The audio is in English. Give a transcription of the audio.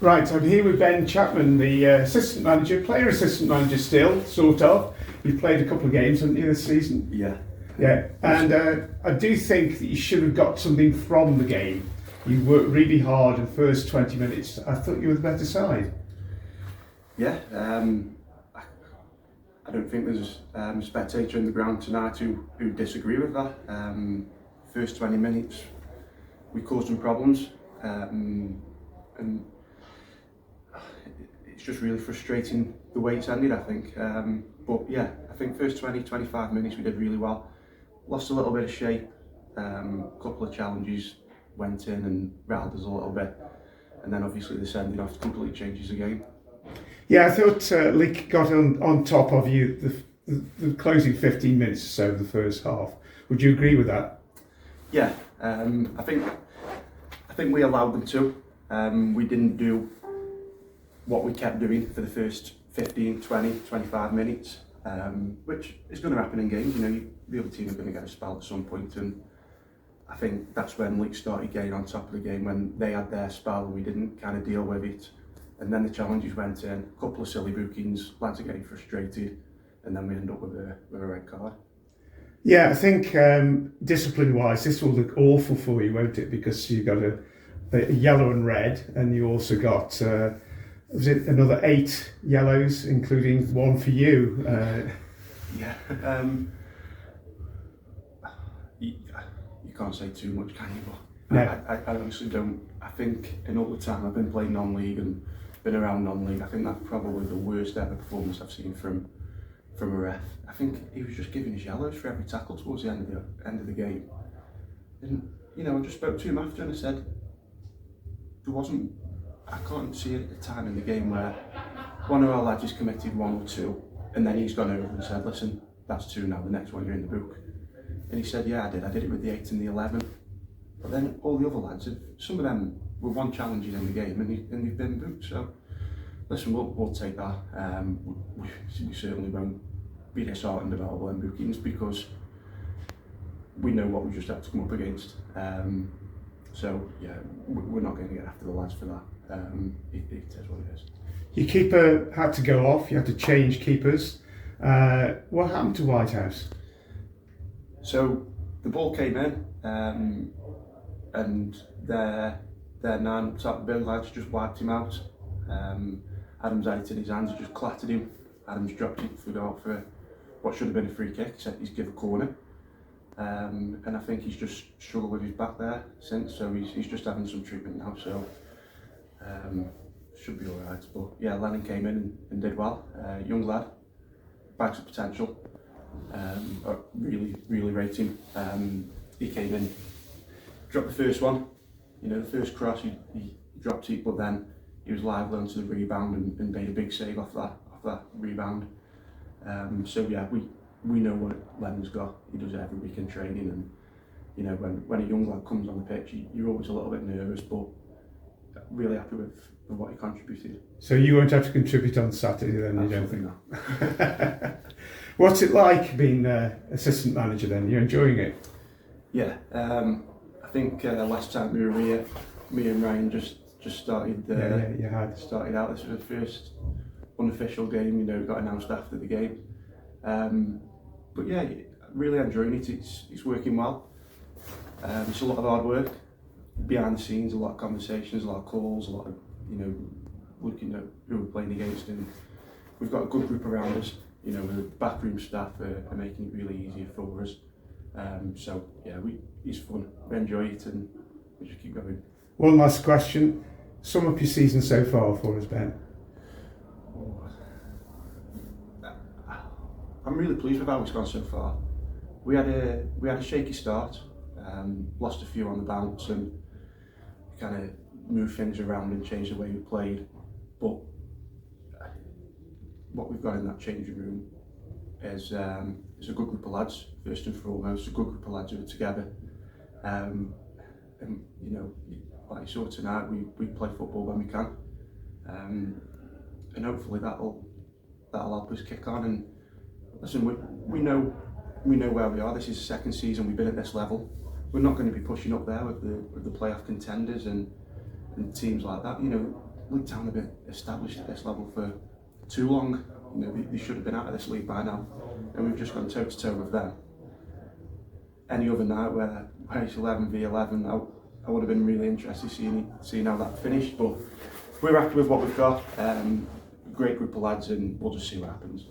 Right, I'm here with Ben Chapman, the assistant manager, player assistant manager still, sort of. You've played a couple of games, haven't you, this season? Yeah. Yeah, and I do think that you should have got something from the game. You worked really hard in the first 20 minutes. I thought you were the better side. Yeah, I don't think there's a spectator in the ground tonight who disagree with that. First 20 minutes, we caused some problems, and it's just really frustrating the way it's ended, I think. But yeah, I think first 20-25 minutes we did really well. Lost a little bit of shape, a couple of challenges went in and rattled us a little bit, and then obviously the sending off completely changes the game. Yeah, I thought Leek got on top of you the closing 15 minutes or so of the first half. Would you agree with that? Yeah, I think we allowed them to. We didn't do what we kept doing for the first 15, 20, 25 minutes, which is going to happen in games. You know, the other team are going to get a spell at some point, and I think that's when Leek started getting on top of the game, when they had their spell and we didn't kind of deal with it. And then the challenges went in, a couple of silly bookings, lads are getting frustrated, and then we end up with a red card. Yeah, I think discipline-wise, this will look awful for you, won't it? Because you got a yellow and red, and you also got was it another 8 yellows, including one for you? Yeah, you can't say too much, can you? But No. I honestly don't. I think in all the time I've been playing non-league and been around non-league, I think that's probably the worst ever performance I've seen from a ref. I think he was just giving us yellows for every tackle towards the end of the game. And you know, I just spoke to him after and I said, I can't see it at the time in the game where one of our lads has committed 1 or 2, and then he's gone over and said, listen, that's 2 now, the next one you're in the book. And he said, yeah, I did it with the 8 and the 11. But then all the other lads, some of them were 1 challenges in the game and they've been booked. So listen, we'll take that. We certainly won't be disheartened about all them bookings because we know what we just had to come up against. So yeah, we're not going to get after the lads for that. It is what it is. Your keeper had to go off, you had to change keepers. What happened to Whitehouse? So the ball came in, and their 9 top bill lads just wiped him out. Adams had it in his hands, just clattered him. Adams dropped it, flew out for what should have been a free kick, except he's given a corner. And I think he's just struggled with his back there since, so he's just having some treatment now, so should be alright. But yeah, Lennon came in and did well. Young lad, bags of potential. Really rate him. He came in, dropped the first one, you know, the first cross, he dropped it, but then he was lively onto the rebound and made a big save off that rebound. So yeah, we know what Lennon's got. He does it every week in training, and you know, when a young lad comes on the pitch, you're always a little bit nervous, but really happy with what he contributed. So you won't have to contribute on Saturday then, you don't think? Not. What's it like being assistant manager then? You're enjoying it? Yeah, I think last time we were here, me and Ryan just started. Yeah, you had. Started out. This was the first unofficial game. You know, got announced after the game. But yeah, really enjoying it. It's working well. It's a lot of hard work behind the scenes, a lot of conversations, a lot of calls, a lot of, you know, looking at who we're playing against, and we've got a good group around us. You know, the backroom staff are making it really easier for us. So yeah, it's fun. We enjoy it and we just keep going. One last question. Sum up your season so far for us, Ben. I'm really pleased with how it's gone so far. We had a shaky start, lost a few on the bounce, and kind of moved things around and changed the way we played. But what we've got in that changing room is a good group of lads, first and foremost, a good group of lads who are together. And you know, like you saw tonight, we play football when we can, and hopefully that'll help us kick on. And listen, we know where we are. This is the 2nd season we've been at this level. We're not going to be pushing up there with the playoff contenders and teams like that. You know, Leek Town have been established at this level for too long. You know, they should have been out of this league by now, and we've just gone toe to toe with them. Any other night where it's 11v11, I would have been really interested seeing how that finished, but we're happy with what we've got. Great group of lads, and we'll just see what happens.